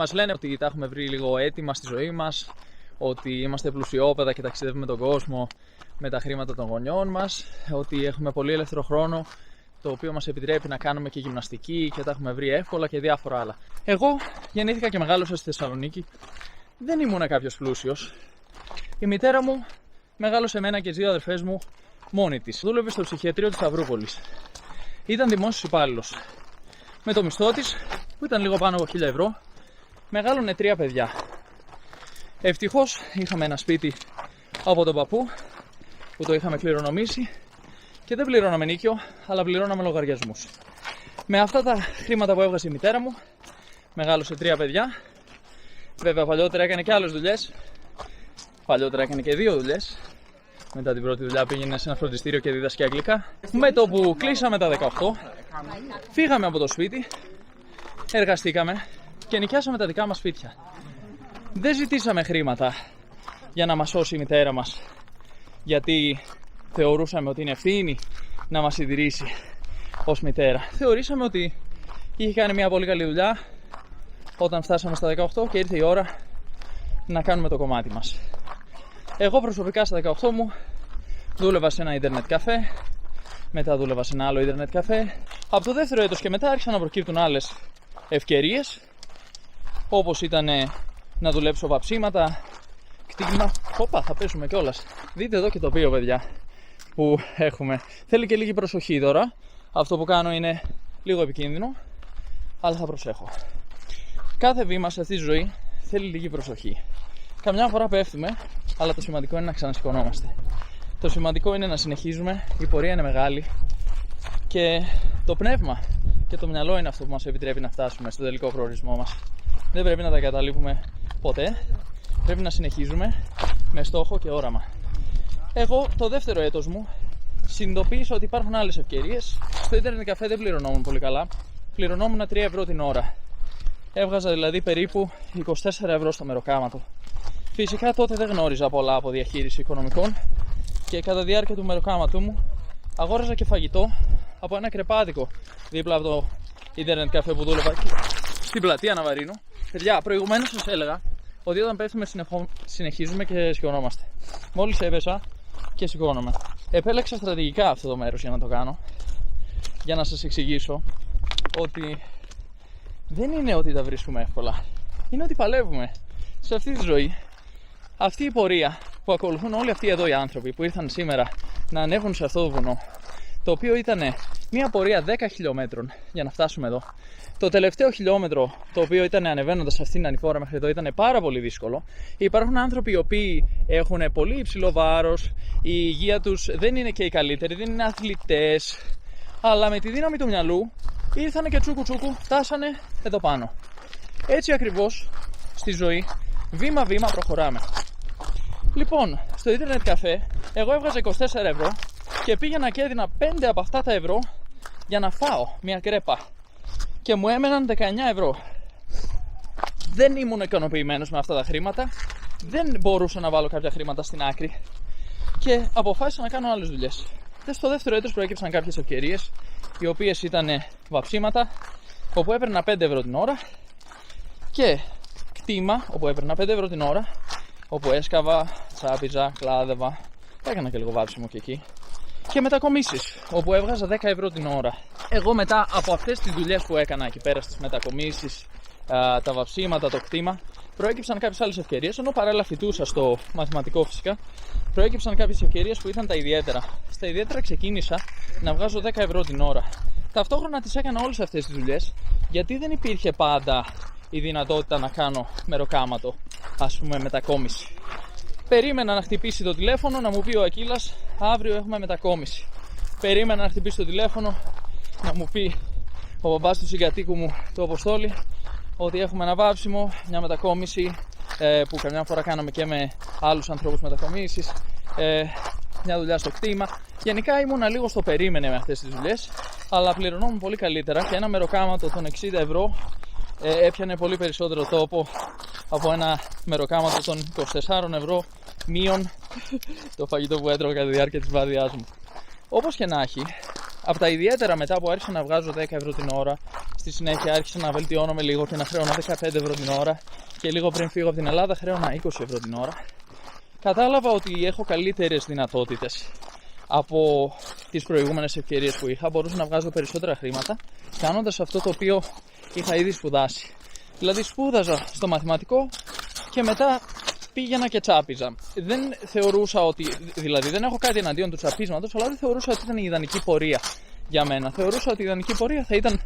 Μας λένε ότι τα έχουμε βρει λίγο έτοιμα στη ζωή μας, ότι είμαστε πλουσιόπαιδα και ταξιδεύουμε τον κόσμο με τα χρήματα των γονιών μας, ότι έχουμε πολύ ελεύθερο χρόνο, το οποίο μας επιτρέπει να κάνουμε και γυμναστική και τα έχουμε βρει εύκολα και διάφορα άλλα. Εγώ γεννήθηκα και μεγάλωσα στη Θεσσαλονίκη. Δεν ήμουν κάποιος πλούσιος. Η μητέρα μου μεγάλωσε εμένα και τις δύο αδερφές μου μόνη της. Δούλευε στο ψυχιατρίο της Σταυρούπολης. Ήταν δημόσιος υπάλληλος. Με το μισθό της, που ήταν λίγο πάνω από 1.000 ευρώ, μεγάλωνε 3 παιδιά. Ευτυχώς είχαμε ένα σπίτι από τον παππού που το είχαμε κληρονομήσει και δεν πληρώναμε νίκιο, αλλά πληρώναμε λογαριασμούς. Με αυτά τα χρήματα που έβγαζε η μητέρα μου, μεγάλωσε 3 παιδιά. Βέβαια παλιότερα έκανε και άλλες δουλειές. Παλιότερα έκανε και 2 δουλειές. Μετά την πρώτη δουλειά πήγαινε σε ένα φροντιστήριο και δίδασκε αγγλικά. Με το που κλείσαμε τα 18, φύγαμε από το σπίτι, εργαστήκαμε και νοικιάσαμε τα δικά μας σπίτια. Δεν ζητήσαμε χρήματα για να μας σώσει η μητέρα μας, γιατί θεωρούσαμε ότι είναι ευθύνη να μας συντηρήσει ως μητέρα. Θεωρήσαμε ότι είχε κάνει μια πολύ καλή δουλειά όταν φτάσαμε στα 18 και ήρθε η ώρα να κάνουμε το κομμάτι μας. Εγώ προσωπικά στα 18 μου δούλευα σε ένα ίντερνετ καφέ, μετά δούλευα σε ένα άλλο ίντερνετ καφέ. Από το δεύτερο έτος και μετά άρχισαν να προκύπτουν άλλες ευκαιρίες, όπως ήταν να δουλέψω βαψίματα, κτήγμα. Όπα, θα πέσουμε κιόλας. Δείτε εδώ και το τοπίο, παιδιά, που έχουμε. Θέλει και λίγη προσοχή τώρα. Αυτό που κάνω είναι λίγο επικίνδυνο, αλλά θα προσέχω. Κάθε βήμα σε αυτή τη ζωή θέλει λίγη προσοχή. Καμιά φορά πέφτουμε, αλλά το σημαντικό είναι να ξανασηκωνόμαστε. Το σημαντικό είναι να συνεχίζουμε, η πορεία είναι μεγάλη και το πνεύμα και το μυαλό είναι αυτό που μας επιτρέπει να φτάσουμε στο τελικό προορισμό μας. Δεν πρέπει να τα εγκαταλείπουμε ποτέ, πρέπει να συνεχίζουμε με στόχο και όραμα. Εγώ το δεύτερο έτος μου συνειδητοποίησα ότι υπάρχουν άλλες ευκαιρίες. Στο ίντερνετ καφέ δεν πληρωνόμουν πολύ καλά, πληρωνόμουν 3 ευρώ την ώρα. Έβγαζα δηλαδή περίπου 24 ευρώ στο μεροκάματο. Φυσικά τότε δεν γνώριζα πολλά από διαχείριση οικονομικών και κατά τη διάρκεια του μεροκάματου μου αγόραζα και φαγητό από ένα κρεπάδικο δίπλα από το ίντερνετ καφέ που δούλευα στην πλατεία Ναβαρίνου. Παιδιά, προηγουμένως σας έλεγα ότι όταν πέφτουμε συνεχίζουμε και σηκωνόμαστε. Μόλις έπεσα και σηκώνομαι. Επέλεξα στρατηγικά αυτό το μέρος για να το κάνω, για να σας εξηγήσω ότι δεν είναι ότι τα βρίσκουμε εύκολα, είναι ότι παλεύουμε σε αυτή τη ζωή. Αυτή η πορεία που ακολουθούν όλοι αυτοί εδώ οι άνθρωποι που ήρθαν σήμερα να ανέβουν σε αυτό το βουνό, το οποίο ήταν μια πορεία 10 χιλιόμετρων για να φτάσουμε εδώ. Το τελευταίο χιλιόμετρο, το οποίο ήταν ανεβαίνοντας αυτήν την ανηφόρα μέχρι εδώ, ήταν πάρα πολύ δύσκολο. Υπάρχουν άνθρωποι οι οποίοι έχουν πολύ υψηλό βάρος, η υγεία τους δεν είναι και η καλύτερη, δεν είναι αθλητές, αλλά με τη δύναμη του μυαλού ήρθανε και τσούκου τσούκου, φτάσανε εδώ πάνω. Έτσι ακριβώς στη ζωή, βήμα-βήμα προχωράμε. Λοιπόν, στο ίντερνετ καφέ, εγώ έβγαζα 24 ευρώ και πήγαινα και έδινα 5 από αυτά τα ευρώ για να φάω μια κρέπα. Και μου έμεναν 19 ευρώ. Δεν ήμουν ικανοποιημένος με αυτά τα χρήματα, δεν μπορούσα να βάλω κάποια χρήματα στην άκρη και αποφάσισα να κάνω άλλες δουλειές. Στο δεύτερο έτος προέκυψαν κάποιες ευκαιρίες, οι οποίες ήταν βαψίματα, όπου έπαιρνα 5 ευρώ την ώρα, και κτήμα, όπου έπαιρνα 5 ευρώ την ώρα, όπου έσκαβα, τσάπιζα, κλάδευα, έκανα και λίγο βάψιμο και εκεί. Και μετακομίσεις, όπου έβγαζα 10 ευρώ την ώρα. Εγώ μετά από αυτές τις δουλειές που έκανα εκεί πέρα στις μετακομίσεις, τα βαψίματα, το κτήμα, προέκυψαν κάποιες άλλες ευκαιρίες, ενώ παράλληλα φοιτούσα στο μαθηματικό φυσικά, προέκυψαν κάποιες ευκαιρίες που ήταν τα ιδιαίτερα. Στα ιδιαίτερα ξεκίνησα να βγάζω 10 ευρώ την ώρα. Ταυτόχρονα τις έκανα όλες αυτές τις δουλειές, γιατί δεν υπήρχε πάντα η δυνατότητα να κάνω μεροκάματο, ας πούμε μετακόμιση. Περίμενα να χτυπήσει το τηλέφωνο, να μου πει ο Ακύλας, αύριο έχουμε μετακόμιση. Περίμενα να χτυπήσει το τηλέφωνο, να μου πει ο μπαμπάς του συγκατοίκου μου, το Αποστόλη, ότι έχουμε ένα βάψιμο, μια μετακόμιση, που καμιά φορά κάναμε και με άλλους ανθρώπους μετακομίσεις, μια δουλειά στο κτήμα. Γενικά ήμουνα λίγο στο περίμενε με αυτές τις δουλειές, αλλά πληρωνόμουν πολύ καλύτερα και ένα μεροκάματο των 60 ευρώ έπιανε πολύ περισσότερο τόπο από ένα μεροκάματο των 24 ευρώ μείον το φαγητό που έτρωγα κατά τη διάρκεια της βάδιάς μου. Όπως και να έχει, Από τα ιδιαίτερα, μετά που άρχισα να βγάζω 10 ευρώ την ώρα, στη συνέχεια άρχισα να βελτιώνομαι λίγο και να χρέωνα 15 ευρώ την ώρα και λίγο πριν φύγω από την Ελλάδα χρέωνα 20 ευρώ την ώρα. Κατάλαβα ότι έχω καλύτερες δυνατότητες από τις προηγούμενες ευκαιρίες που είχα. Μπορούσα να βγάζω περισσότερα χρήματα κάνοντας αυτό το οποίο είχα ήδη σπουδάσει. Δηλαδή σπούδαζα στο μαθηματικό και μετά πήγαινα και τσάπιζα. Δεν θεωρούσα ότι, δηλαδή δεν έχω κάτι εναντίον του τσαπίσματος, αλλά δεν θεωρούσα ότι ήταν η ιδανική πορεία για μένα. Θεωρούσα ότι η ιδανική πορεία θα ήταν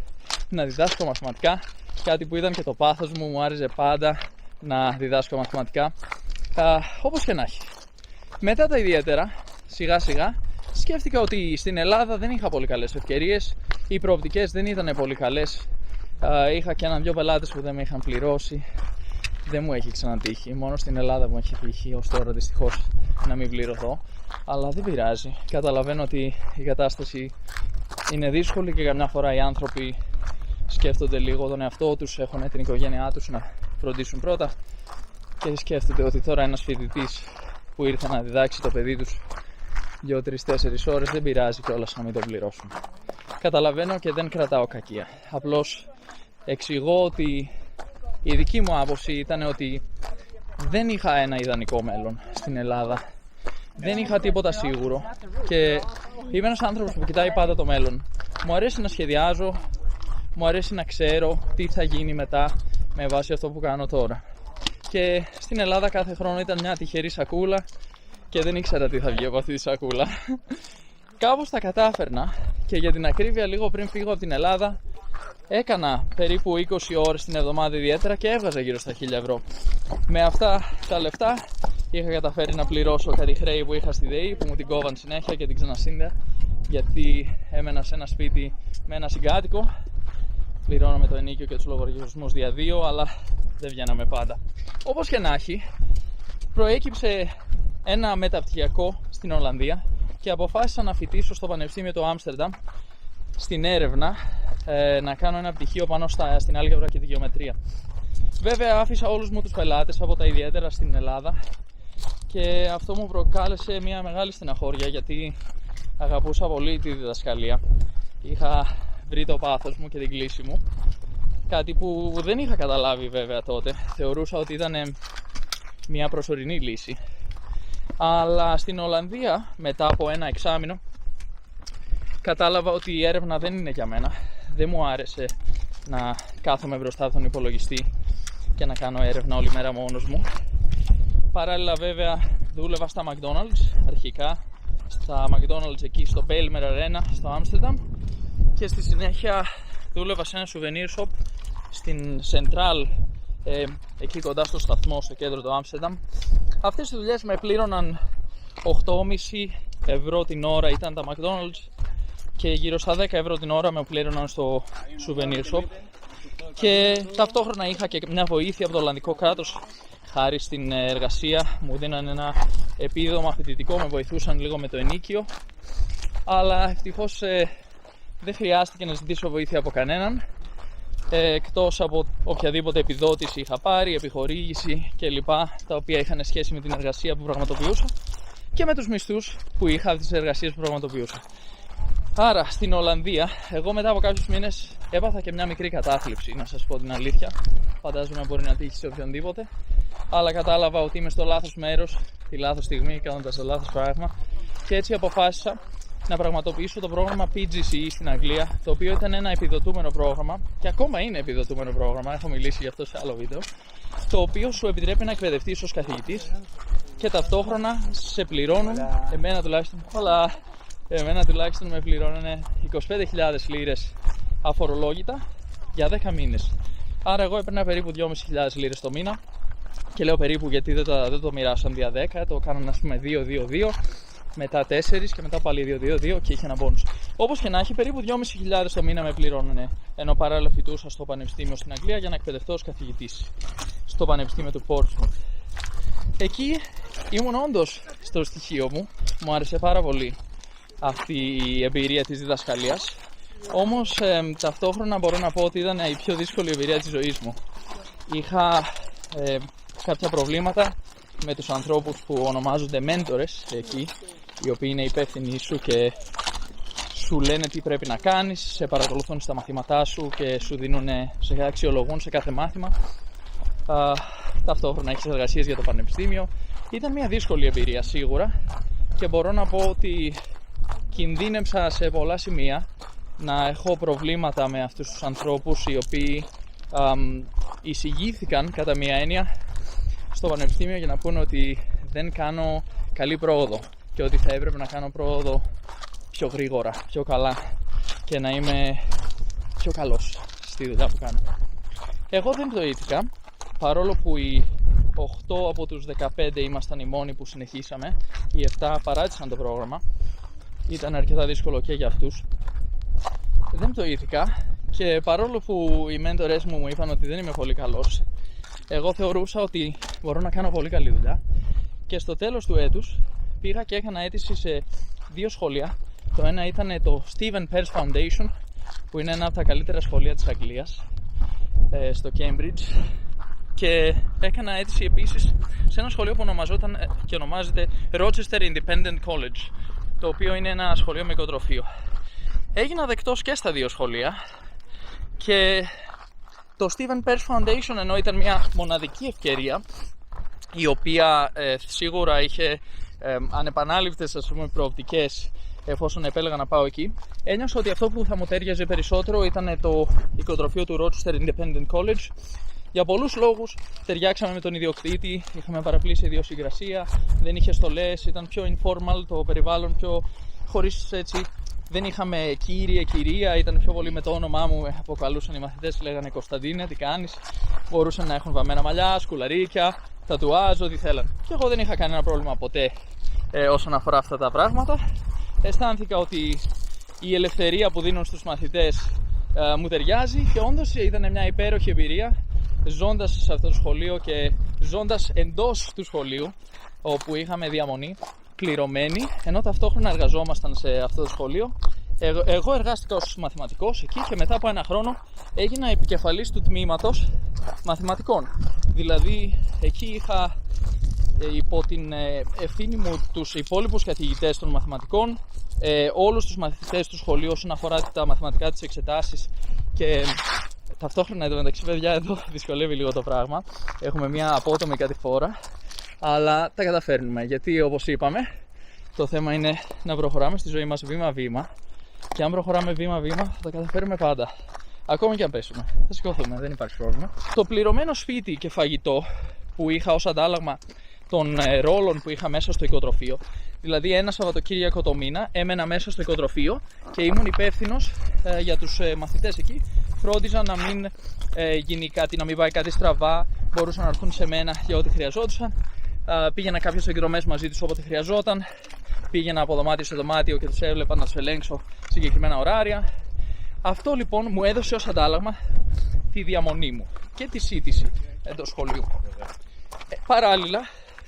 να διδάσκω μαθηματικά, κάτι που ήταν και το πάθος μου, μου άρεσε πάντα να διδάσκω μαθηματικά. Όπως και να έχει. Μετά τα ιδιαίτερα, σιγά σιγά, σκέφτηκα ότι στην Ελλάδα δεν είχα πολύ καλές ευκαιρίες, οι προοπτικές δεν ήταν πολύ καλές. Είχα και έναν-δυο πελάτες που δεν με είχαν πληρώσει. Δεν μου έχει ξανατύχει, μόνο στην Ελλάδα μου έχει τύχει ως τώρα δυστυχώς να μην πληρωθώ. Αλλά δεν πειράζει. Καταλαβαίνω ότι η κατάσταση είναι δύσκολη και καμιά φορά οι άνθρωποι σκέφτονται λίγο τον εαυτό τους, έχουν την οικογένειά τους να φροντίσουν πρώτα και σκέφτονται ότι τώρα ένας φοιτητής που ήρθε να διδάξει το παιδί τους 2-3-4 ώρες δεν πειράζει κιόλας να μην το πληρώσουν. Καταλαβαίνω και δεν κρατάω κακία. Απλώς εξηγώ ότι η δική μου άποψη ήταν ότι δεν είχα ένα ιδανικό μέλλον στην Ελλάδα. Δεν είχα τίποτα σίγουρο και είμαι ένας άνθρωπος που κοιτάει πάντα το μέλλον. Μου αρέσει να σχεδιάζω, μου αρέσει να ξέρω τι θα γίνει μετά με βάση αυτό που κάνω τώρα. Και στην Ελλάδα κάθε χρόνο ήταν μια τυχερή σακούλα και δεν ήξερα τι θα βγει από αυτή τη σακούλα. Κάπως τα κατάφερνα και για την ακρίβεια λίγο πριν φύγω από την Ελλάδα έκανα περίπου 20 ώρες την εβδομάδα ιδιαίτερα και έβγαζα γύρω στα 1000 ευρώ. Με αυτά τα λεφτά είχα καταφέρει να πληρώσω κάτι χρέη που είχα στη ΔΕΗ που μου την κόβαν συνέχεια και την ξανασύνδεα γιατί έμενα σε ένα σπίτι με ένα συγκάτοικο. Πληρώναμε το ενοίκιο και τους λογαριασμούς δια 2, αλλά δεν βγαίναμε πάντα. Όπως και να έχει, προέκυψε ένα μεταπτυχιακό στην Ολλανδία και αποφάσισα να φοιτήσω στο Πανεπιστήμιο του Άμστερνταμ στην έρευνα, να κάνω ένα πτυχίο πάνω στην άλγευρα και τη γεωμετρία. Βέβαια άφησα όλους μου τους πελάτες από τα ιδιαίτερα στην Ελλάδα και αυτό μου προκάλεσε μια μεγάλη στεναχώρια γιατί αγαπούσα πολύ τη διδασκαλία. Είχα βρει το πάθος μου και την κλίση μου, κάτι που δεν είχα καταλάβει βέβαια τότε. Θεωρούσα ότι ήταν μια προσωρινή λύση. Αλλά στην Ολλανδία μετά από ένα εξάμηνο κατάλαβα ότι η έρευνα δεν είναι για μένα. Δεν μου άρεσε να κάθομαι μπροστά από τον υπολογιστή και να κάνω έρευνα όλη μέρα μόνος μου. Παράλληλα βέβαια δούλευα στα McDonald's αρχικά, στα McDonald's εκεί στο Belmer Arena στο Άμστερνταμ και στη συνέχεια δούλευα σε ένα souvenir shop στην Central, εκεί κοντά στο σταθμό στο κέντρο του Άμστερνταμ. Αυτές οι δουλειές με πλήρωναν 8,5 ευρώ την ώρα ήταν τα McDonald's και γύρω στα 10 ευρώ την ώρα με πλήρωναν στο souvenir shop και ταυτόχρονα είχα και μια βοήθεια από το Ολλανδικό κράτος. Χάρη στην εργασία μου δίναν ένα επίδομα φοιτητικό, με βοηθούσαν λίγο με το ενοίκιο, αλλά ευτυχώς δεν χρειάστηκε να ζητήσω βοήθεια από κανέναν, εκτός από οποιαδήποτε επιδότηση είχα πάρει, επιχορήγηση κλπ, τα οποία είχαν σχέση με την εργασία που πραγματοποιούσα και με τους μισθούς που είχα από τις εργασίες που πραγματοποιούσα. Άρα στην Ολλανδία, εγώ μετά από κάποιους μήνες έπαθα και μια μικρή κατάθλιψη, να σας πω την αλήθεια. Φαντάζομαι μπορεί να τύχει σε οποιονδήποτε. Αλλά κατάλαβα ότι είμαι στο λάθος μέρος, τη λάθος στιγμή, κάνοντας το λάθος πράγμα. Και έτσι αποφάσισα να πραγματοποιήσω το πρόγραμμα PGCE στην Αγγλία, το οποίο ήταν ένα επιδοτούμενο πρόγραμμα και ακόμα είναι επιδοτούμενο πρόγραμμα, έχω μιλήσει γι' αυτό σε άλλο βίντεο, το οποίο σου επιτρέπει να εκπαιδευτείς ως καθηγητής και ταυτόχρονα σε πληρώνουν, εμένα τουλάχιστον με πληρώνανε 25.000 λίρες αφορολόγητα για 10 μήνες. Άρα εγώ έπαιρνα περίπου 2.500 λίρες το μήνα και λέω περίπου γιατί δεν το μοιράσαν δια 10, το κάνανε ας πούμε 2-2-2, μετά 4 και μετά πάλι 2-2-2 και είχε ένα μπόνους. Όπως και να έχει, περίπου 2.500 το μήνα με πληρώνανε, ενώ παράλληλα φοιτούσα στο πανεπιστήμιο στην Αγγλία για να εκπαιδευτώ ως καθηγητής στο πανεπιστήμιο του Portsmouth. Εκεί ήμουν όντως στο στοιχείο μου άρεσε πάρα πολύ αυτή η εμπειρία της διδασκαλίας. Όμως ταυτόχρονα μπορώ να πω ότι ήταν η πιο δύσκολη εμπειρία της ζωής μου. Είχα κάποια προβλήματα με τους ανθρώπους που ονομάζονται μέντορες εκεί, οι οποίοι είναι υπεύθυνοι σου και σου λένε τι πρέπει να κάνεις, σε παρακολουθούν στα μαθήματά σου και σου σε αξιολογούν σε κάθε μάθημα. Ταυτόχρονα έχεις εργασίες για το πανεπιστήμιο. Ήταν μια δύσκολη εμπειρία σίγουρα και μπορώ να πω ότι κινδύνεψα σε πολλά σημεία να έχω προβλήματα με αυτούς τους ανθρώπους οι οποίοι εισηγήθηκαν κατά μία έννοια στο πανεπιστήμιο για να πούνε ότι δεν κάνω καλή πρόοδο και ότι θα έπρεπε να κάνω πρόοδο πιο γρήγορα, πιο καλά και να είμαι πιο καλός στη δουλειά που κάνω. Εγώ δεν πτωήθηκα, παρόλο που οι 8 από τους 15 ήμασταν οι μόνοι που συνεχίσαμε, οι 7 παράτησαν το πρόγραμμα, ήταν αρκετά δύσκολο και για αυτούς. Δεν πτωήθηκα και παρόλο που οι μέντορες μου είπαν ότι δεν είμαι πολύ καλός, εγώ θεωρούσα ότι μπορώ να κάνω πολύ καλή δουλειά και στο τέλος του έτους πήγα και έκανα αίτηση σε 2 σχολεία. Το ένα ήταν το Stephen Pearce Foundation, που είναι ένα από τα καλύτερα σχολεία της Αγγλίας, στο Cambridge, και έκανα αίτηση επίσης σε ένα σχολείο που ονομάζεται Rochester Independent College, το οποίο είναι ένα σχολείο με οικοτροφείο. Έγινα δεκτός και στα 2 σχολεία και το Stephen Pearce Foundation, ενώ ήταν μια μοναδική ευκαιρία η οποία σίγουρα είχε ανεπανάληπτες προοπτικές εφόσον επέλεγα να πάω εκεί, ένιωσα ότι αυτό που θα μου τέριαζε περισσότερο ήταν το οικοτροφείο του Rochester Independent College. Για πολλούς λόγους ταιριάξαμε με τον ιδιοκτήτη, είχαμε παραπλήσει ιδιοσυγκρασία, δεν είχε στολές, ήταν πιο informal το περιβάλλον, πιο χωρίς έτσι. Δεν είχαμε κύριε, κυρία, ήταν πιο πολύ με το όνομά μου, αποκαλούσαν οι μαθητές, λέγανε Κωνσταντίνε, τι κάνεις. Μπορούσαν να έχουν βαμμένα μαλλιά, σκουλαρίκια, τατουάζ, ό,τι θέλαν. Και εγώ δεν είχα κανένα πρόβλημα ποτέ όσον αφορά αυτά τα πράγματα. Αισθάνθηκα ότι η ελευθερία που δίνουν στους μαθητές μου ταιριάζει και όντως ήταν μια υπέροχη εμπειρία ζώντας σε αυτό το σχολείο και ζώντας εντός του σχολείου, όπου είχαμε διαμονή πληρωμένη, ενώ ταυτόχρονα εργαζόμασταν σε αυτό το σχολείο. Εγώ εργάστηκα ως μαθηματικός εκεί και μετά από 1 χρόνο έγινα επικεφαλής του τμήματος μαθηματικών. Δηλαδή εκεί είχα υπό την ευθύνη μου τους υπόλοιπους καθηγητές των μαθηματικών, όλους τους μαθητές του σχολείου όσον αφορά τα μαθηματικά της εξετάσεις και ταυτόχρονα εντωμεταξύ, παιδιά, εδώ δυσκολεύει λίγο το πράγμα. Έχουμε μια απότομη κατηφόρα, αλλά τα καταφέρνουμε, γιατί όπως είπαμε, το θέμα είναι να προχωράμε στη ζωή μας βήμα-βήμα και αν προχωράμε βήμα-βήμα θα τα καταφέρουμε πάντα. Ακόμη και αν πέσουμε, θα σηκωθούμε, δεν υπάρχει πρόβλημα. Το πληρωμένο σπίτι και φαγητό που είχα ως αντάλλαγμα των ρόλων που είχα μέσα στο οικοτροφείο, δηλαδή ένα Σαββατοκύριακο το μήνα έμενα μέσα στο οικοτροφείο και ήμουν υπεύθυνος για τους μαθητές εκεί. Φρόντιζα να μην γίνει κάτι, να μην πάει κάτι στραβά, μπορούσαν να έρθουν σε μένα για ό,τι χρειαζόντουσαν. Πήγαινα κάποιες εκδρομές μαζί τους όποτε χρειαζόταν. Πήγαινα από δωμάτιο σε δωμάτιο και τους έβλεπα να τους ελέγξω συγκεκριμένα ωράρια. Αυτό λοιπόν μου έδωσε ως αντάλλαγμα τη διαμονή μου και τη σύντηση εντός σχολείου. Παράλληλα,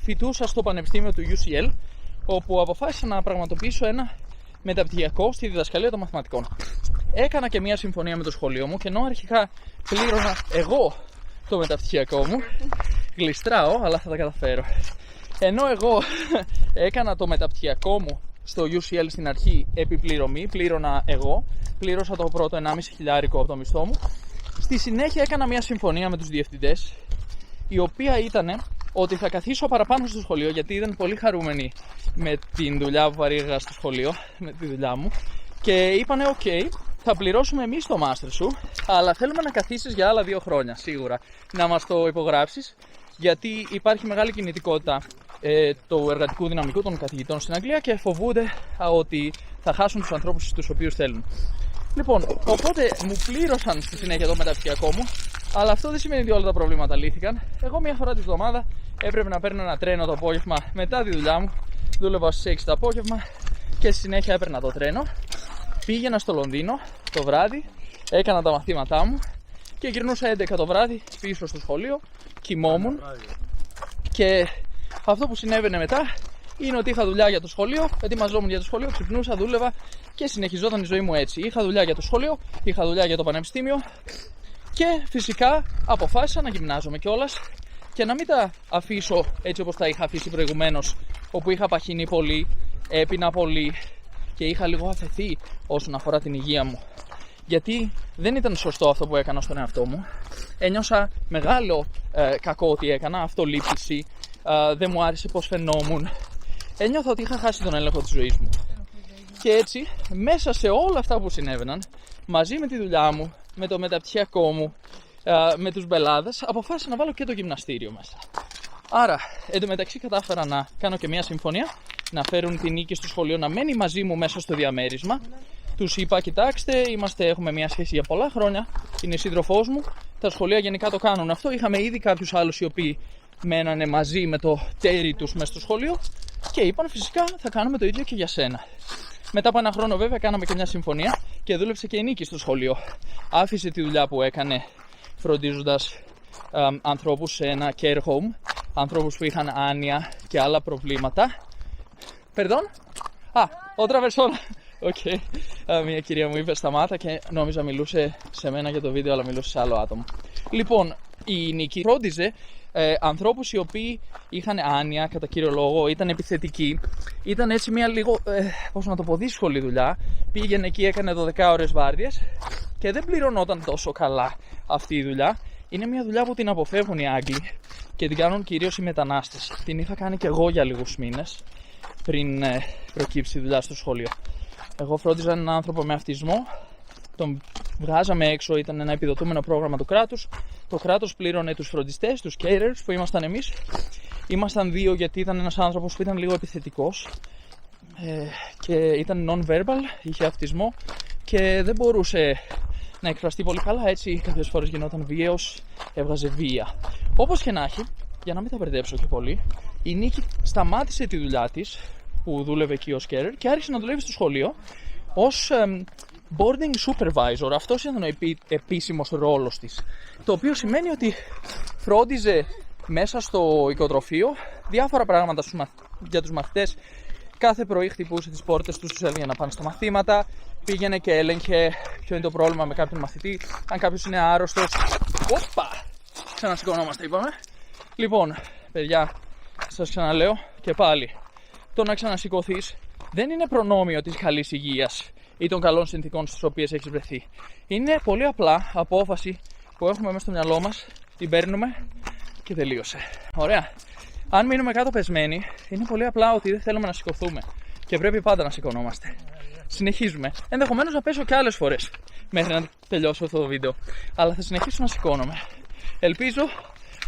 φοιτούσα στο Πανεπιστήμιο του UCL, όπου αποφάσισα να πραγματοποιήσω ένα μεταπτυχιακό στη διδασκαλία των μαθηματικών. Έκανα και μια συμφωνία με το σχολείο μου και ενώ αρχικά πλήρωνα εγώ το μεταπτυχιακό μου, γλιστράω, αλλά θα τα καταφέρω. Ενώ εγώ έκανα το μεταπτυχιακό μου στο UCL στην αρχή επιπληρωμή, πλήρωνα εγώ, πλήρωσα το πρώτο 1,5 χιλιάρικο από το μισθό μου. Στη συνέχεια έκανα μια συμφωνία με τους διευθυντές, η οποία ήταν ότι θα καθίσω παραπάνω στο σχολείο, γιατί ήταν πολύ χαρούμενοι με την δουλειά που παρήγαγα στο σχολείο, με τη δουλειά μου, και είπανε ok, θα πληρώσουμε εμείς το μάστερ σου, αλλά θέλουμε να καθίσεις για άλλα 2 χρόνια σίγουρα, να μας το υπογράψεις, γιατί υπάρχει μεγάλη κινητικότητα του εργατικού δυναμικού των καθηγητών στην Αγγλία και φοβούνται ότι θα χάσουν τους ανθρώπους τους οποίους θέλουν. Λοιπόν, οπότε μου πλήρωσαν στη συνέχεια το μεταπτυχιακό μου, αλλά αυτό δεν σημαίνει ότι όλα τα προβλήματα λύθηκαν. Εγώ μια φορά τη βδομάδα έπρεπε να παίρνω ένα τρένο το απόγευμα μετά τη δουλειά μου. Δούλευα στις 6 το απόγευμα και στη συνέχεια έπαιρνα το τρένο. Πήγαινα στο Λονδίνο το βράδυ, έκανα τα μαθήματά μου και γυρνούσα 11 το βράδυ πίσω στο σχολείο, κοιμόμουν και αυτό που συνέβαινε μετά είναι ότι είχα δουλειά για το σχολείο, ετοιμαζόμουν για το σχολείο, ξυπνούσα, δούλευα και συνεχιζόταν η ζωή μου έτσι. Είχα δουλειά για το σχολείο, είχα δουλειά για το πανεπιστήμιο και φυσικά αποφάσισα να γυμνάζομαι κιόλας και να μην τα αφήσω έτσι όπως τα είχα αφήσει προηγουμένως, όπου είχα παχυνεί πολύ, έπινα πολύ και είχα λίγο αφαιθεί όσον αφορά την υγεία μου. Γιατί δεν ήταν σωστό αυτό που έκανα στον εαυτό μου. Ένιωσα μεγάλο κακό ότι έκανα, αυτολύπηση, δεν μου άρεσε πώς φαινόμουν. Ένιωθα ότι είχα χάσει τον έλεγχο της ζωής μου. Και έτσι, μέσα σε όλα αυτά που συνέβαιναν, μαζί με τη δουλειά μου, με το μεταπτυχιακό μου, με τους μπελάδες, αποφάσισα να βάλω και το γυμναστήριο μέσα. Άρα, εντωμεταξύ κατάφερα να κάνω και μια συμφωνία, να φέρουν την Νίκη στο σχολείο να μένει μαζί μου μέσα στο διαμέρισμα. Τους είπα, κοιτάξτε, έχουμε μια σχέση για πολλά χρόνια, είναι σύντροφός μου, τα σχολεία γενικά το κάνουν αυτό. Είχαμε ήδη κάποιους άλλους οι οποίοι μένανε μαζί με το τέρι τους μέσα στο σχολείο και είπαν φυσικά θα κάνουμε το ίδιο και για σένα. Μετά από ένα χρόνο βέβαια κάναμε και μια συμφωνία και δούλεψε και η Νίκη στο σχολείο. Άφησε τη δουλειά που έκανε φροντίζοντας ανθρώπους σε ένα care home, ανθρώπους που είχαν άνοια και άλλα προβλήματα. Περδόν? Otra persona. Okay. Μια κυρία μου είπε σταμάτα και νόμιζα μιλούσε σε μένα για το βίντεο, αλλά μιλούσε σε άλλο άτομο. Λοιπόν, η Νίκη φρόντιζε ανθρώπους οι οποίοι είχαν άνοια, κατά κύριο λόγο, ήταν επιθετικοί. Ήταν έτσι μια λίγο, πώς να το πω, δύσκολη δουλειά. Πήγαινε εκεί, έκανε 12 ώρες βάρδιες και δεν πληρωνόταν τόσο καλά αυτή η δουλειά. Είναι μια δουλειά που την αποφεύγουν οι Άγγλοι και την κάνουν κυρίως οι μετανάστες. Την είχα κάνει και εγώ για λίγους μήνες πριν προκύψει η δουλειά στο σχολείο. Εγώ φρόντιζα έναν άνθρωπο με αυτισμό, τον βγάζαμε έξω, ήταν ένα επιδοτούμενο πρόγραμμα του κράτους. Το κράτος πλήρωνε τους φροντιστές, τους carers που ήμασταν εμείς. Ήμασταν δύο γιατί ήταν ένας άνθρωπος που ήταν λίγο επιθετικός και ήταν non-verbal, είχε αυτισμό και δεν μπορούσε να εκφραστεί πολύ καλά, έτσι κάποιες φορές γινόταν βίαιος, έβγαζε βία. Όπως και να έχει, για να μην τα μπερδέψω και πολύ, η Νίκη σταμάτησε τη δουλειά της που δούλευε εκεί ως carer και άρχισε να δουλεύει στο σχολείο ως boarding supervisor. Αυτός ήταν ο επίσημος ρόλος της, το οποίο σημαίνει ότι φρόντιζε μέσα στο οικοτροφείο διάφορα πράγματα για τους μαθητές. Κάθε πρωί χτυπούσε τις πόρτες τους έλεγε να πάνε στα μαθήματα, πήγαινε και έλεγχε ποιο είναι το πρόβλημα με κάποιον μαθητή, αν κάποιος είναι άρρωστος. Όπα! Ξανασηκωνόμαστε είπαμε. Λοιπόν, παιδιά, σας ξαναλέω και πάλι, το να ξανασηκωθείς δεν είναι προνόμιο της καλής υγείας ή των καλών συνθήκων στις οποίες έχεις βρεθεί. Είναι πολύ απλά απόφαση που έχουμε μέσα στο μυαλό μας, την παίρνουμε και τελείωσε. Ωραία. Αν μείνουμε κάτω πεσμένοι, είναι πολύ απλά ότι δεν θέλουμε να σηκωθούμε και πρέπει πάντα να σηκωνόμαστε. Συνεχίζουμε. Ενδεχομένως να πέσω και άλλες φορές μέχρι να τελειώσω αυτό το βίντεο, αλλά θα συνεχίσω να σηκώνομαι. Ελπίζω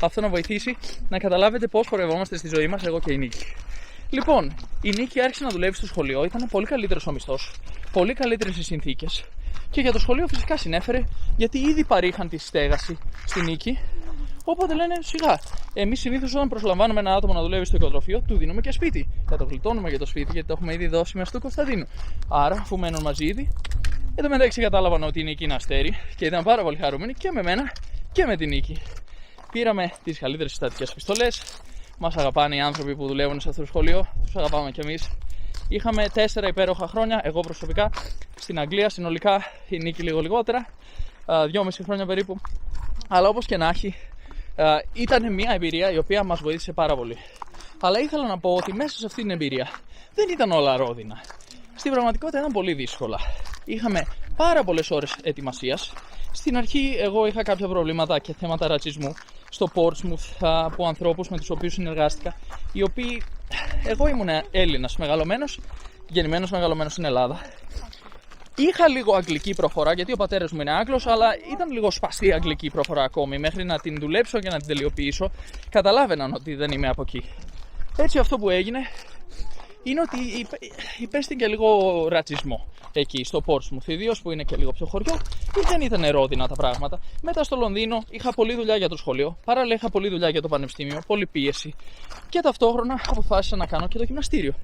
αυτό να βοηθήσει να καταλάβετε πώς χορευόμαστε στη ζωή μας, εγώ και η Νίκη. Λοιπόν, η Νίκη άρχισε να δουλεύει στο σχολείο, ήταν πολύ καλύτερος ο μισθός, πολύ καλύτερες οι συνθήκες και για το σχολείο φυσικά συνέφερε γιατί ήδη παρήχαν τη στέγαση στη Νίκη. Οπότε λένε σιγά. Εμείς συνήθως όταν προσλαμβάνουμε ένα άτομο να δουλεύει στο οικοτροφείο, του δίνουμε και σπίτι. Θα το γλιτώνουμε για το σπίτι γιατί το έχουμε ήδη δώσει μέσα του Κωνσταντίνου. Άρα, αφού μένουν μαζί ήδη, εν τω μεταξύ κατάλαβαν ότι η Νίκη είναι αστέρι και ήταν πάρα πολύ χαρούμενοι και με μένα και με την Νίκη. Πήραμε τις καλύτερες συστατικές επιστολές. Μας αγαπάνε οι άνθρωποι που δουλεύουν σε αυτό το σχολείο, τους αγαπάμε κι εμείς. Είχαμε 4 υπέροχα χρόνια, εγώ προσωπικά, στην Αγγλία, συνολικά η Νίκη λίγο λιγότερα, 2,5 χρόνια περίπου. Αλλά όπως και να έχει, ήταν μια εμπειρία η οποία μας βοήθησε πάρα πολύ. Αλλά ήθελα να πω ότι μέσα σε αυτή την εμπειρία δεν ήταν όλα ρόδινα. Στην πραγματικότητα ήταν πολύ δύσκολα. Είχαμε πάρα πολλές ώρες ετοιμασίας. Στην αρχή εγώ είχα κάποια προβλήματα και θέματα ρατσισμού στο Portsmouth από ανθρώπους με τους οποίους συνεργάστηκα, οι οποίοι, εγώ ήμουν Έλληνας μεγαλωμένος, γεννημένος μεγαλωμένος στην Ελλάδα. Είχα λίγο αγγλική προφορά, γιατί ο πατέρας μου είναι Άγγλος, αλλά ήταν λίγο σπαστή αγγλική προφορά ακόμη. Μέχρι να την δουλέψω και να την τελειοποιήσω, καταλάβαιναν ότι δεν είμαι από εκεί. Έτσι, αυτό που έγινε είναι ότι υπέστη και λίγο ρατσισμό εκεί στο Portsmouth, ιδίως που είναι και λίγο πιο χωριό, δεν ήταν ρόδινα τα πράγματα. Μετά στο Λονδίνο είχα πολλή δουλειά για το σχολείο, παράλληλα είχα πολλή δουλειά για το πανεπιστήμιο, πολλή πίεση και ταυτόχρονα αποφάσισα να κάνω και το γυμναστήριο.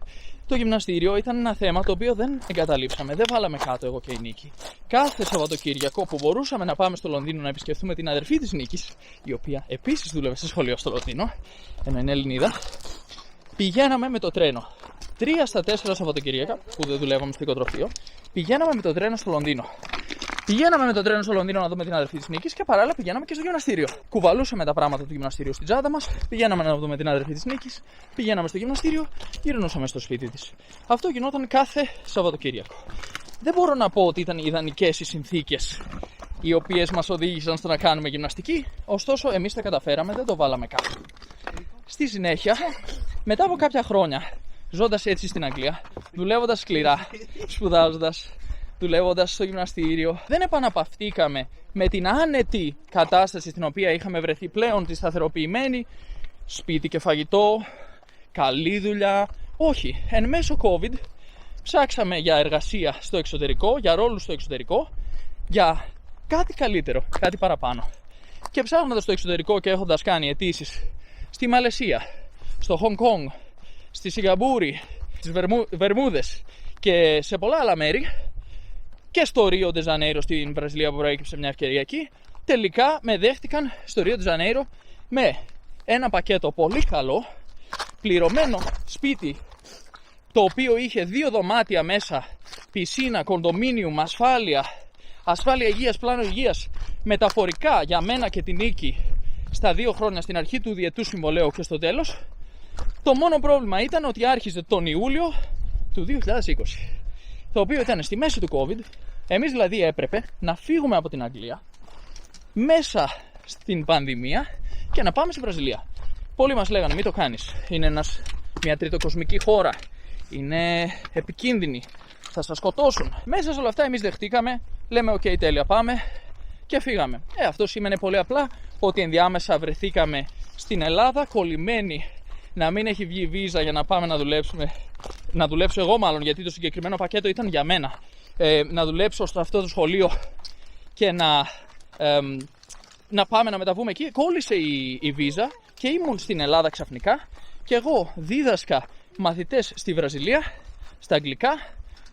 Το γυμναστήριο ήταν ένα θέμα το οποίο δεν εγκαταλείψαμε, δεν βάλαμε κάτω εγώ και η Νίκη. Κάθε Σαββατοκύριακο που μπορούσαμε να πάμε στο Λονδίνο να επισκεφθούμε την αδερφή της Νίκης, η οποία επίσης δούλευε σε σχολείο στο Λονδίνο, ενώ είναι Ελληνίδα, πηγαίναμε με το τρένο. 3 στα 4 Σαββατοκύριακα που δεν δουλεύαμε στο οικοτροφείο, πηγαίναμε με το τρένο στο Λονδίνο. Πηγαίναμε με το τρένο στο Λονδίνο να δούμε την αδερφή της Νίκης και παράλληλα πηγαίναμε και στο γυμναστήριο. Κουβαλούσαμε τα πράγματα του γυμναστήριου στην τσάντα μας, πηγαίναμε να δούμε την αδερφή της Νίκης, πηγαίναμε στο γυμναστήριο, γυρνούσαμε στο σπίτι της. Αυτό γινόταν κάθε Σαββατοκύριακο. δεν μπορώ να πω ότι ήταν ιδανικές οι συνθήκες οι οποίες μας οδήγησαν στο να κάνουμε γυμναστική, ωστόσο εμείς τα καταφέραμε, δεν το βάλαμε κάτω. Στη συνέχεια, μετά από κάποια χρόνια, ζώντας έτσι στην Αγγλία, δουλεύοντας σκληρά, σπουδάζοντας, δουλεύοντας στο γυμναστήριο, δεν επαναπαυθήκαμε με την άνετη κατάσταση στην οποία είχαμε βρεθεί πλέον, τη σταθεροποιημένη, σπίτι και φαγητό, καλή δουλειά. Όχι, εν μέσω COVID ψάξαμε για εργασία στο εξωτερικό, για ρόλους στο εξωτερικό, για κάτι καλύτερο, κάτι παραπάνω. Και ψάχνοντας στο εξωτερικό και έχοντας κάνει αιτήσεις στη Μαλαισία, στο Χονγκ Κονγκ, στη Σιγκαπούρη, στις Βερμούδες και σε πολλά άλλα μέρη, και στο Ρίο ντε Ζανέιρο στην Βραζιλία που προέκυψε μια ευκαιρία εκεί, τελικά με δέχτηκαν στο Ρίο ντε Ζανέιρο με ένα πακέτο πολύ καλό, πληρωμένο σπίτι, το οποίο είχε 2 δωμάτια μέσα, πισίνα, κοντομίνιουμ, ασφάλεια υγείας, πλάνο υγείας, μεταφορικά για μένα και την Νίκη στα 2 χρόνια, στην αρχή του διετού συμβολαίου και στο τέλος. Το μόνο πρόβλημα ήταν ότι άρχιζε τον Ιούλιο του 2020, το οποίο ήταν στη μέση του COVID. Εμείς δηλαδή έπρεπε να φύγουμε από την Αγγλία μέσα στην πανδημία και να πάμε στη Βραζιλία. Πολλοί μας λέγανε μην το κάνεις, είναι μια τριτοκοσμική χώρα, είναι επικίνδυνη, θα σας σκοτώσουν. Μέσα σε όλα αυτά εμείς δεχτήκαμε, λέμε ok, τέλεια, πάμε και φύγαμε. Αυτό σήμαινε πολύ απλά ότι ενδιάμεσα βρεθήκαμε στην Ελλάδα, κολλημένοι, να μην έχει βγει βίζα για να πάμε να δουλέψουμε. Να δουλέψω εγώ μάλλον, γιατί το συγκεκριμένο πακέτο ήταν για μένα. Να δουλέψω στο αυτό το σχολείο και να πάμε να μεταβούμε εκεί. Κόλλησε η βίζα και ήμουν στην Ελλάδα ξαφνικά και εγώ δίδασκα μαθητές στη Βραζιλία, στα αγγλικά,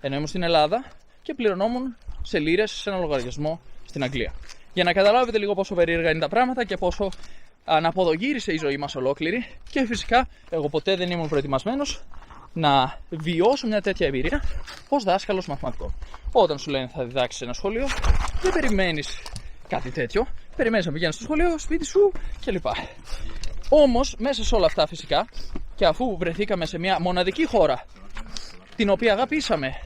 ενώ ήμουν στην Ελλάδα και πληρωνόμουν σε λίρες σε ένα λογαριασμό στην Αγγλία. Για να καταλάβετε λίγο πόσο περίεργα είναι τα πράγματα και πόσο αναποδογύρισε η ζωή μας ολόκληρη, και φυσικά εγώ ποτέ δεν ήμουν προετοιμασμένος να βιώσω μια τέτοια εμπειρία ως δάσκαλος μαθηματικών. Όταν σου λένε θα διδάξεις σε ένα σχολείο, δεν περιμένεις κάτι τέτοιο. Περιμένεις να πηγαίνεις στο σχολείο, σπίτι σου κλπ. Όμως μέσα σε όλα αυτά φυσικά, και αφού βρεθήκαμε σε μια μοναδική χώρα την οποία αγαπήσαμε,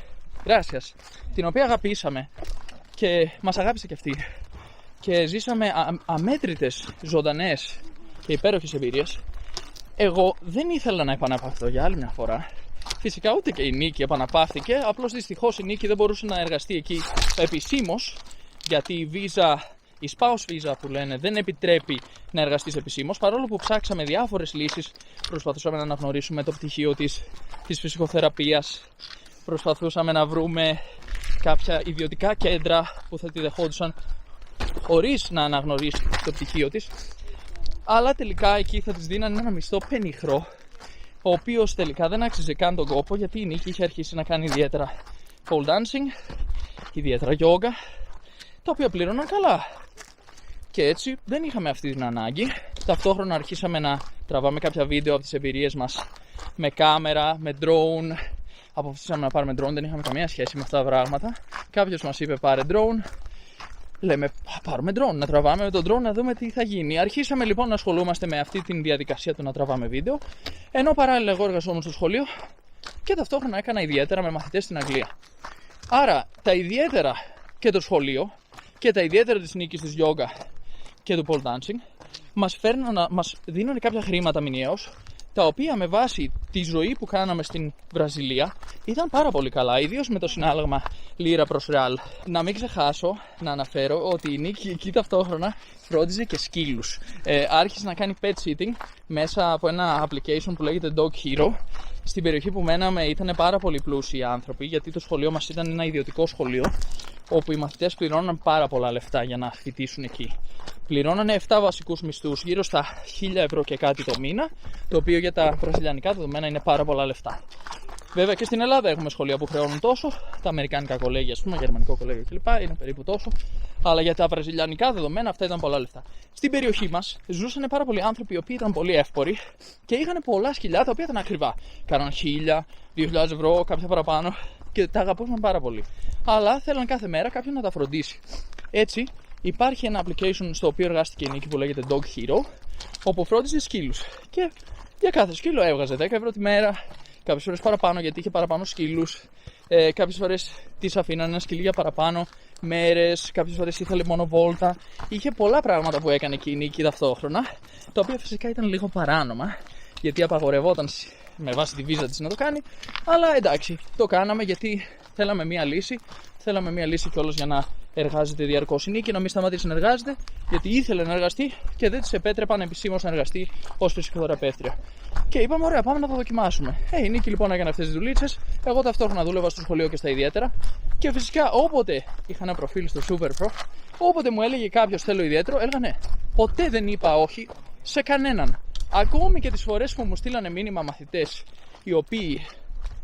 την οποία αγαπήσαμε και μας αγάπησε και αυτή, και ζήσαμε αμέτρητες, ζωντανές και υπέροχες εμπειρίες, εγώ δεν ήθελα να επαναπαυθώ για άλλη μια φορά. Φυσικά ούτε και η Νίκη επαναπαύθηκε, απλώς δυστυχώς η Νίκη δεν μπορούσε να εργαστεί εκεί επισήμως, γιατί η spouse visa που λένε δεν επιτρέπει να εργαστείς επισήμως, παρόλο που ψάξαμε διάφορες λύσεις, προσπαθούσαμε να αναγνωρίσουμε το πτυχίο της φυσικοθεραπείας, προσπαθούσαμε να βρούμε κάποια ιδιωτικά κέντρα που θα τη δεχόντουσαν χωρίς να αναγνωρίσει το πτυχίο της, αλλά τελικά εκεί θα της δίνανε ένα μισθό πενιχρό, ο οποίος τελικά δεν άξιζε καν τον κόπο, γιατί η Νίκη είχε αρχίσει να κάνει ιδιαίτερα pole dancing, ιδιαίτερα yoga, τα οποία πλήρωναν καλά. Και έτσι δεν είχαμε αυτή την ανάγκη. Ταυτόχρονα αρχίσαμε να τραβάμε κάποια βίντεο από τις εμπειρίες μας με κάμερα, με drone. Αποφασίσαμε να πάρουμε drone, δεν είχαμε καμία σχέση με αυτά τα πράγματα. Κάποιος μας είπε πάρε drone. Λέμε πάρουμε drone, να τραβάμε με τον drone να δούμε τι θα γίνει. Αρχίσαμε λοιπόν να ασχολούμαστε με αυτή τη διαδικασία του να τραβάμε βίντεο, ενώ παράλληλα εγώ εργαζόμουν στο σχολείο και ταυτόχρονα έκανα ιδιαίτερα με μαθητές στην Αγγλία. Άρα τα ιδιαίτερα και το σχολείο και τα ιδιαίτερα της Νίκης της yoga και του pole dancing μας δίνουν κάποια χρήματα μηνιαίως, τα οποία με βάση τη ζωή που κάναμε στην Βραζιλία ήταν πάρα πολύ καλά, ιδίως με το συνάλλαγμα λίρα προς ρεάλ. Να μην ξεχάσω να αναφέρω ότι η Νίκη εκεί ταυτόχρονα φρόντιζε και σκύλους. Άρχισε να κάνει pet sitting μέσα από ένα application που λέγεται Dog Hero. Στην περιοχή που μέναμε ήταν πάρα πολύ πλούσιοι άνθρωποι, γιατί το σχολείο μας ήταν ένα ιδιωτικό σχολείο, όπου οι μαθητές πληρώναν πάρα πολλά λεφτά για να φοιτήσουν εκεί. Πληρώνανε 7 βασικούς μισθούς, γύρω στα 1.000 ευρώ και κάτι το μήνα, το οποίο για τα βραζιλιανικά δεδομένα είναι πάρα πολλά λεφτά. Βέβαια και στην Ελλάδα έχουμε σχολεία που χρεώνουν τόσο, τα αμερικάνικα κολέγια, ας πούμε, γερμανικό κολέγιο κλπ. Είναι περίπου τόσο, αλλά για τα βραζιλιανικά δεδομένα αυτά ήταν πολλά λεφτά. Στην περιοχή μας ζούσαν πάρα πολλοί άνθρωποι οι οποίοι ήταν πολύ εύποροι και είχαν πολλά σκυλιά τα οποία ήταν ακριβά. Κάναν 1.000, 2.000 ευρώ, κάποια παραπάνω και τα αγαπούσαν πάρα πολύ. Αλλά θέλαν κάθε μέρα κάποιον να τα φροντίσει. Έτσι, υπάρχει ένα application στο οποίο εργάστηκε η Νίκη που λέγεται Dog Hero, όπου φρόντιζε σκύλους. Και για κάθε σκύλο έβγαζε 10 ευρώ τη μέρα, κάποιες φορές παραπάνω γιατί είχε παραπάνω σκύλους. Κάποιες φορές της αφήνανε να σκυλί για παραπάνω μέρες, κάποιες φορές ήθελε μόνο βόλτα. Είχε πολλά πράγματα που έκανε εκεί η Νίκη ταυτόχρονα, τα οποία φυσικά ήταν λίγο παράνομα, γιατί απαγορευόταν με βάση τη βίζα της να το κάνει. Αλλά εντάξει, το κάναμε γιατί θέλαμε μία λύση. Θέλαμε μία λύση κιόλας για να εργάζεται διαρκώς η Νίκη, να μην σταματήσει να εργάζεται, γιατί ήθελε να εργαστεί και δεν της επέτρεπαν επισήμως να εργαστεί ως φυσικοθεραπεύτρια. Και είπαμε: ωραία, πάμε να το δοκιμάσουμε. Η Νίκη λοιπόν έκανε αυτές τις δουλίτσες. Εγώ ταυτόχρονα δούλευα στο σχολείο και στα ιδιαίτερα. Και φυσικά όποτε είχα ένα προφίλ στο SuperPro, όποτε μου έλεγε κάποιος θέλω ιδιαίτερο, έλεγα ναι. Ποτέ δεν είπα όχι σε κανέναν. Ακόμη και τις φορές που μου στείλανε μήνυμα μαθητές οι οποίοι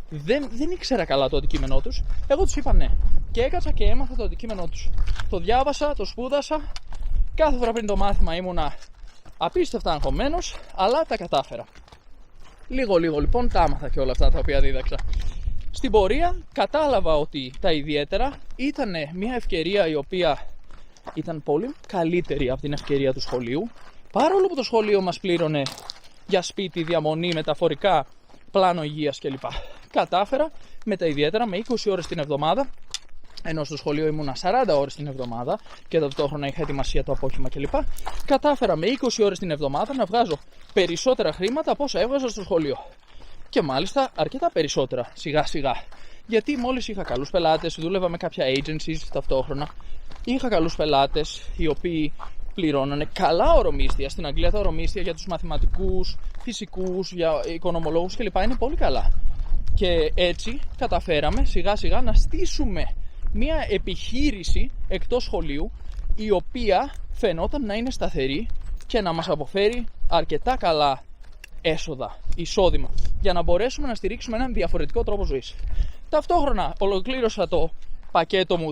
δεν ήξερα καλά το αντικείμενό τους, εγώ τους είπα ναι. Και έκατσα και έμαθα το αντικείμενό τους. Το διάβασα, το σπούδασα. Κάθε φορά πριν το μάθημα ήμουνα απίστευτα αγχωμένος, αλλά τα κατάφερα. Λίγο λοιπόν τα άμαθα και όλα αυτά τα οποία δίδαξα. Στην πορεία κατάλαβα ότι τα ιδιαίτερα ήταν μια ευκαιρία η οποία ήταν πολύ καλύτερη από την ευκαιρία του σχολείου. Παρόλο που το σχολείο μας πλήρωνε για σπίτι, διαμονή, μεταφορικά, πλάνο υγείας κλπ. Κατάφερα με τα ιδιαίτερα με 20 ώρες την εβδομάδα, ενώ στο σχολείο ήμουνα 40 ώρες την εβδομάδα και ταυτόχρονα είχα ετοιμασία το απόγευμα κλπ. Κατάφερα με 20 ώρες την εβδομάδα να βγάζω περισσότερα χρήματα από όσα έβγαζα στο σχολείο. Και μάλιστα αρκετά περισσότερα σιγά σιγά. Γιατί μόλις είχα καλούς πελάτες, δούλευα με κάποια agencies ταυτόχρονα. Είχα καλούς πελάτες οι οποίοι πληρώνανε καλά ορομίσθια. Στην Αγγλία τα ορομίσθια για τους μαθηματικούς, φυσικούς, για οικονομολόγους κλπ. Είναι πολύ καλά. Και έτσι καταφέραμε σιγά σιγά να στήσουμε μια επιχείρηση εκτός σχολείου, η οποία φαινόταν να είναι σταθερή και να μας αποφέρει αρκετά καλά έσοδα, εισόδημα, για να μπορέσουμε να στηρίξουμε έναν διαφορετικό τρόπο ζωής. Ταυτόχρονα ολοκλήρωσα το πακέτο μου,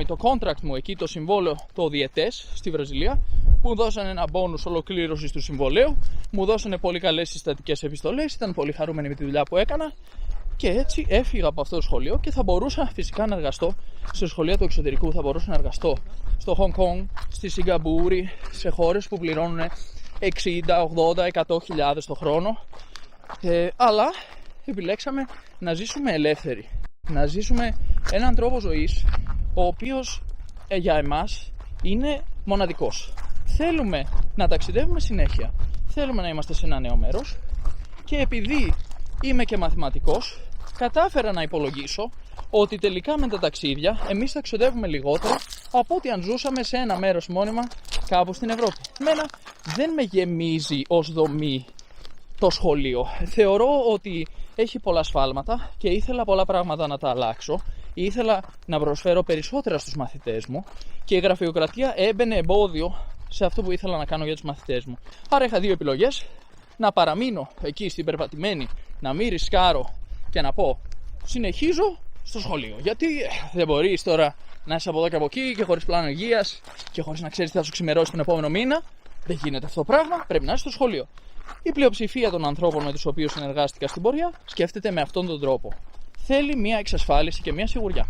το contract μου εκεί, το συμβόλαιο το διετές στη Βραζιλία. Μου δώσανε ένα bonus ολοκλήρωσης του συμβολέου, μου δώσανε πολύ καλές συστατικές επιστολές, ήταν πολύ χαρούμενοι με τη δουλειά που έκανα. Και έτσι έφυγα από αυτό το σχολείο και θα μπορούσα φυσικά να εργαστώ σε σχολεία του εξωτερικού. Θα μπορούσα να εργαστώ στο Hong Kong, στη Σιγκαπούρη, σε χώρες που πληρώνουν 60, 80, 100 χιλιάδες το χρόνο. Αλλά επιλέξαμε να ζήσουμε ελεύθεροι. Να ζήσουμε έναν τρόπο ζωής ο οποίος για εμάς είναι μοναδικός. Θέλουμε να ταξιδεύουμε συνέχεια. Θέλουμε να είμαστε σε ένα νέο μέρος. Και επειδή είμαι και μαθηματικός, κατάφερα να υπολογίσω ότι τελικά με τα ταξίδια εμείς ταξιδεύουμε λιγότερο από ότι αν ζούσαμε σε ένα μέρος μόνιμα κάπου στην Ευρώπη. Εμένα δεν με γεμίζει ως δομή το σχολείο. Θεωρώ ότι έχει πολλά σφάλματα και ήθελα πολλά πράγματα να τα αλλάξω. Ήθελα να προσφέρω περισσότερα στους μαθητές μου και η γραφειοκρατία έμπαινε εμπόδιο σε αυτό που ήθελα να κάνω για τους μαθητές μου. Άρα είχα δύο επιλογές: να παραμείνω εκεί στην περπατημένη, να μην ρισκάρω και να πω συνεχίζω στο σχολείο. Γιατί δεν μπορείς τώρα να είσαι από εδώ και από εκεί και χωρίς πλάνο υγείας και χωρίς να ξέρεις τι θα σου ξημερώσει τον επόμενο μήνα. Δεν γίνεται αυτό το πράγμα, πρέπει να είσαι στο σχολείο. Η πλειοψηφία των ανθρώπων με τους οποίους συνεργάστηκα στην πορεία σκέφτεται με αυτόν τον τρόπο. Θέλει μια εξασφάλιση και μια σιγουριά.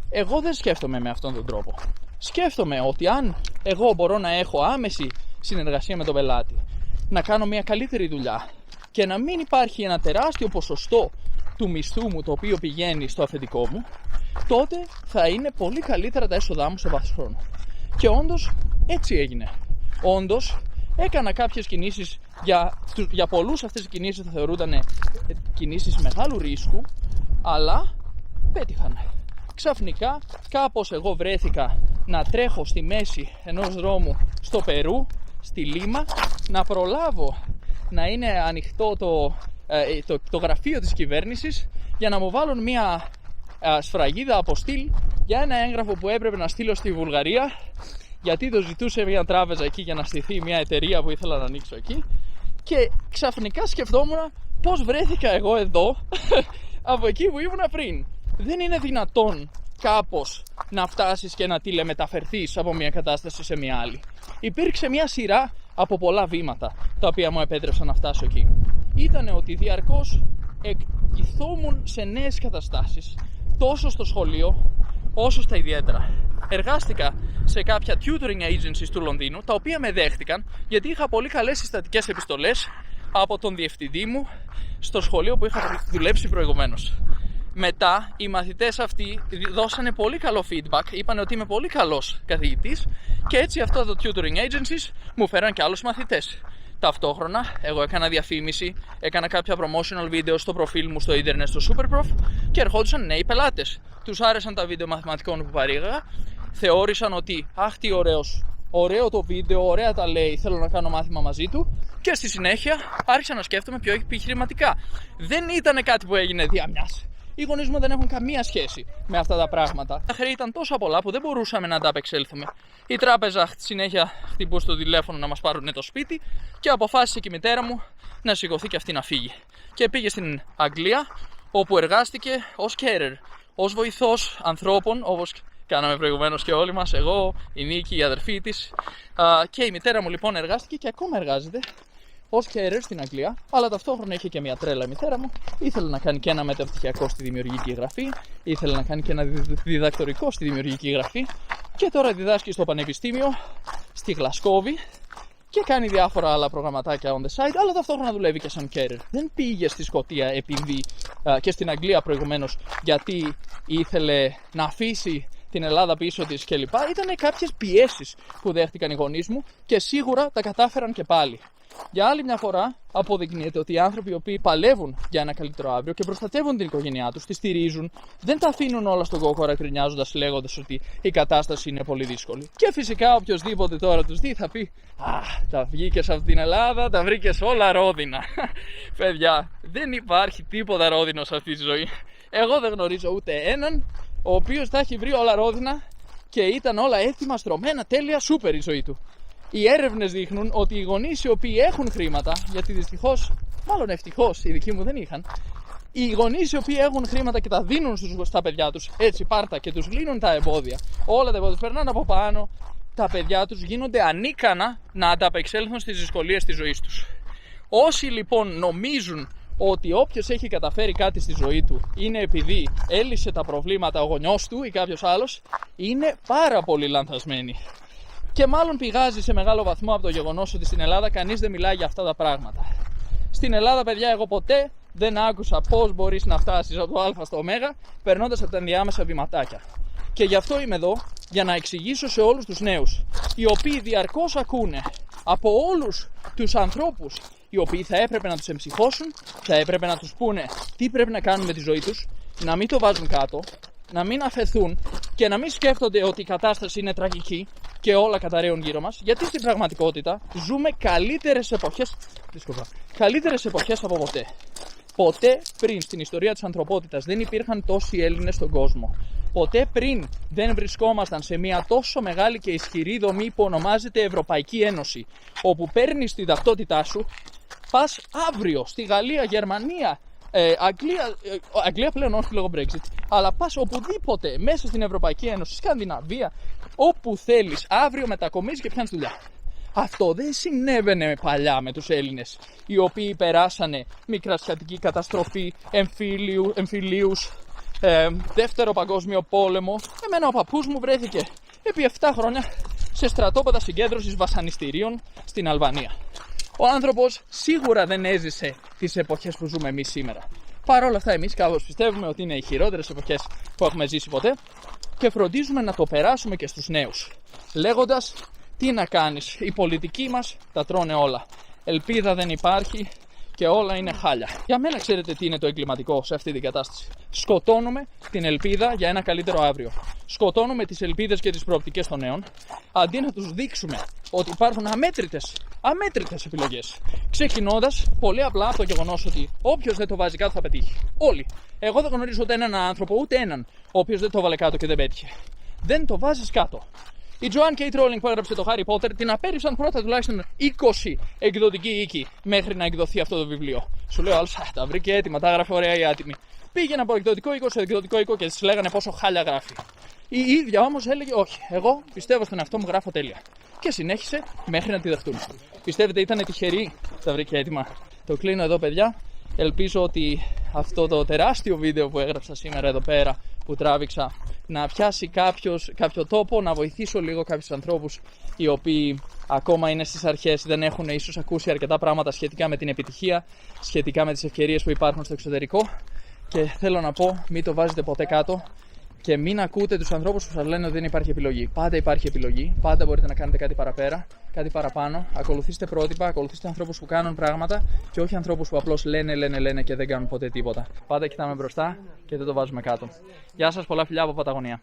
Εγώ δεν σκέφτομαι με αυτόν τον τρόπο. Σκέφτομαι ότι αν εγώ μπορώ να έχω άμεση συνεργασία με τον πελάτη, να κάνω μια καλύτερη δουλειά και να μην υπάρχει ένα τεράστιο ποσοστό του μισθού μου το οποίο πηγαίνει στο αφεντικό μου, τότε θα είναι πολύ καλύτερα τα έσοδά μου σε βάθος χρόνου. Και όντως έτσι έγινε. Όντως έκανα κάποιες κινήσεις, για πολλούς αυτές οι κινήσεις θα θεωρούνταν κινήσεις μεγάλου ρίσκου, αλλά πέτυχαν. Ξαφνικά κάπως εγώ βρέθηκα να τρέχω στη μέση ενός δρόμου στο Περού, στη Λίμα, να προλάβω να είναι ανοιχτό το γραφείο της κυβέρνησης για να μου βάλουν μια σφραγίδα αποστήλ για ένα έγγραφο που έπρεπε να στείλω στη Βουλγαρία, γιατί το ζητούσε μια τράπεζα εκεί για να στηθεί μια εταιρεία που ήθελα να ανοίξω εκεί. Και ξαφνικά σκεφτόμουν πώς βρέθηκα εγώ εδώ από εκεί που ήμουν πριν. Δεν είναι δυνατόν κάπως να φτάσεις και να τηλεμεταφερθείς από μια κατάσταση σε μια άλλη. Υπήρξε μια σειρά από πολλά βήματα τα οποία μου επέτρεψαν να φτάσω εκεί. Ήτανε ότι διαρκώς εκκυθόμουν σε νέες καταστάσεις, τόσο στο σχολείο όσο στα ιδιαίτερα. Εργάστηκα σε κάποια tutoring agencies του Λονδίνου, τα οποία με δέχτηκαν γιατί είχα πολύ καλές συστατικές επιστολές από τον διευθυντή μου στο σχολείο που είχα δουλέψει προηγουμένως. Μετά οι μαθητές αυτοί δώσανε πολύ καλό feedback, είπαν ότι είμαι πολύ καλός καθηγητής και έτσι αυτό το tutoring agencies μου φέραν και άλλους μαθητές. Ταυτόχρονα, εγώ έκανα διαφήμιση, έκανα κάποια promotional video στο προφίλ μου στο ίντερνετ στο Superprof και ερχόντουσαν νέοι πελάτες. Τους άρεσαν τα βίντεο μαθηματικών που παρήγαγα, θεώρησαν ότι αχ τι ωραίο το βίντεο, ωραία τα λέει, θέλω να κάνω μάθημα μαζί του και στη συνέχεια άρχισα να σκέφτομαι πιο επιχειρηματικά. Δεν ήταν κάτι που έγινε διαμιάς. Οι γονείς μου δεν έχουν καμία σχέση με αυτά τα πράγματα. Τα χρέη ήταν τόσα πολλά που δεν μπορούσαμε να τα απεξέλθουμε. Η τράπεζα συνέχεια χτυπούσε το τηλέφωνο να μας πάρουν το σπίτι και αποφάσισε και η μητέρα μου να σηκωθεί και αυτή να φύγει. Και πήγε στην Αγγλία, όπου εργάστηκε ως carer, ως βοηθός ανθρώπων, όπως κάναμε προηγουμένως και όλοι μας, εγώ, η Νίκη, η αδερφή της. Και η μητέρα μου λοιπόν εργάστηκε και ακόμα εργάζεται ως carer στην Αγγλία, αλλά ταυτόχρονα είχε και μια τρέλα η μητέρα μου. Ήθελε να κάνει και ένα μεταπτυχιακό στη δημιουργική γραφή, ήθελε να κάνει και ένα διδακτορικό στη δημιουργική γραφή και τώρα διδάσκει στο πανεπιστήμιο στη Γλασκόβη και κάνει διάφορα άλλα προγραμματάκια on the side, αλλά ταυτόχρονα δουλεύει και σαν carer. Δεν πήγε στη Σκωτία επειδή και στην Αγγλία προηγουμένως γιατί ήθελε να αφήσει την Ελλάδα πίσω της κλπ. Ήταν κάποιες πιέσεις που δέχτηκαν οι γονείς μου και σίγουρα τα κατάφεραν και πάλι. Για άλλη μια φορά αποδεικνύεται ότι οι άνθρωποι οι οποίοι παλεύουν για ένα καλύτερο αύριο και προστατεύουν την οικογένειά τους, τη στηρίζουν, δεν τα αφήνουν όλα στον κόκορα κρινιάζοντας λέγοντας ότι η κατάσταση είναι πολύ δύσκολη. Και φυσικά οποιοδήποτε τώρα τους δει θα πει τα βγήκες από την Ελλάδα, τα βρήκες όλα ρόδινα. Παιδιά, δεν υπάρχει τίποτα ρόδινο σε αυτή τη ζωή. Εγώ δεν γνωρίζω ούτε έναν ο οποίος θα έχει βρει όλα ρόδινα και ήταν όλα έτοιμα, στρωμένα, τέλεια, σούπερ η ζωή του. Οι έρευνες δείχνουν ότι οι γονείς οι οποίοι έχουν χρήματα, γιατί δυστυχώς, μάλλον ευτυχώς, οι δικοί μου δεν είχαν, οι γονείς οι οποίοι έχουν χρήματα και τα δίνουν στα παιδιά τους, έτσι πάρτα και τους λύνουν τα εμπόδια, όλα τα εμπόδια περνάνε από πάνω, τα παιδιά τους γίνονται ανίκανα να ανταπεξέλθουν στις δυσκολίες της ζωής τους. Όσοι λοιπόν νομίζουν ότι όποιος έχει καταφέρει κάτι στη ζωή του είναι επειδή έλυσε τα προβλήματα ο γονιός του ή κάποιος άλλος, είναι πάρα πολύ λανθασμένοι. Και μάλλον πηγάζει σε μεγάλο βαθμό από το γεγονός ότι στην Ελλάδα κανείς δεν μιλάει για αυτά τα πράγματα. Στην Ελλάδα, παιδιά, εγώ ποτέ δεν άκουσα πώς μπορείς να φτάσεις από το Α στο Ω περνώντας από τα ενδιάμεσα βηματάκια. Και γι' αυτό είμαι εδώ, για να εξηγήσω σε όλους τους νέους, οι οποίοι διαρκώς ακούνε από όλους τους ανθρώπους, οι οποίοι θα έπρεπε να τους εμψυχώσουν, θα έπρεπε να τους πούνε τι πρέπει να κάνουν με τη ζωή τους, να μην το βάζουν κάτω, να μην αφεθούν και να μην σκέφτονται ότι η κατάσταση είναι τραγική και όλα καταραίουν γύρω μας, γιατί στην πραγματικότητα ζούμε καλύτερες εποχές από ποτέ. Ποτέ πριν στην ιστορία της ανθρωπότητας δεν υπήρχαν τόσοι Έλληνες στον κόσμο. Ποτέ πριν δεν βρισκόμασταν σε μια τόσο μεγάλη και ισχυρή δομή που ονομάζεται Ευρωπαϊκή Ένωση, όπου παίρνεις τη ταυτότητά σου, πας αύριο στη Γαλλία, Γερμανία, Αγγλία πλέον όχι λόγω Brexit, αλλά πας οπουδήποτε μέσα στην Ευρωπαϊκή Ένωση, Σκανδιναβία, όπου θέλεις, αύριο μετακομίζεις και πιάνεις δουλειά. Αυτό δεν συνέβαινε παλιά με τους Έλληνες, οι οποίοι περάσανε μικρασιατική καταστροφή, εμφυλίους, δεύτερο παγκόσμιο πόλεμο. Εμένα ο παππούς μου βρέθηκε επί 7 χρόνια σε στρατόπεδα συγκέντρωσης βασανιστήριων στην Αλβανία. Ο άνθρωπος σίγουρα δεν έζησε τις εποχές που ζούμε εμείς σήμερα. Παρ' όλα αυτά, εμείς κάπως πιστεύουμε ότι είναι οι χειρότερες εποχές που έχουμε ζήσει ποτέ και φροντίζουμε να το περάσουμε και στους νέους. Λέγοντας, τι να κάνεις, οι πολιτικοί μας τα τρώνε όλα. Ελπίδα δεν υπάρχει και όλα είναι χάλια. Για μένα, ξέρετε τι είναι το εγκληματικό σε αυτή την κατάσταση? Σκοτώνουμε την ελπίδα για ένα καλύτερο αύριο. Σκοτώνουμε τις ελπίδες και τις προοπτικές των νέων, αντί να τους δείξουμε ότι υπάρχουν αμέτρητες επιλογές. Ξεκινώντας πολύ απλά από το γεγονός ότι όποιος δεν το βάζει κάτω θα πετύχει. Όλοι. Εγώ δεν γνωρίζω ούτε έναν άνθρωπο, ούτε έναν, ο οποίος δεν το βάλε κάτω και δεν πέτυχε. Δεν το βάζεις κάτω. Η Joanne K. Rowling που έγραψε το Harry Potter την απέρριψαν πρώτα τουλάχιστον 20 εκδοτικοί οίκοι μέχρι να εκδοθεί αυτό το βιβλίο. Σου λέω άλλος, τα βρήκε έτοιμα, τα έγραφε ωραία η άτιμη. Πήγαινε από εκδοτικό οίκο σε εκδοτικό οίκο και της λέγανε πόσο χάλια γράφει. Η ίδια όμως έλεγε όχι, εγώ πιστεύω στον εαυτό μου, γράφω τέλεια. Και συνέχισε μέχρι να τη δεχτούν. Πιστεύετε ήταν τυχερή? Τα βρήκε έτοιμα. Το κλείνω εδώ, παιδιά. Ελπίζω ότι αυτό το τεράστιο βίντεο που έγραψα σήμερα εδώ πέρα, που τράβηξα, να πιάσει κάποιο τόπο, να βοηθήσω λίγο κάποιους ανθρώπους οι οποίοι ακόμα είναι στις αρχές, δεν έχουν ίσως ακούσει αρκετά πράγματα σχετικά με την επιτυχία, σχετικά με τις ευκαιρίες που υπάρχουν στο εξωτερικό. Και θέλω να πω, μην το βάζετε ποτέ κάτω και μην ακούτε τους ανθρώπους που σας λένε ότι δεν υπάρχει επιλογή. Πάντα υπάρχει επιλογή, πάντα μπορείτε να κάνετε κάτι παραπέρα, κάτι παραπάνω. Ακολουθήστε πρότυπα, ακολουθήστε ανθρώπους που κάνουν πράγματα και όχι ανθρώπους που απλώς λένε και δεν κάνουν ποτέ τίποτα. Πάντα κοιτάμε μπροστά και δεν το βάζουμε κάτω. Γεια σας, πολλά φιλιά από Παταγωνία.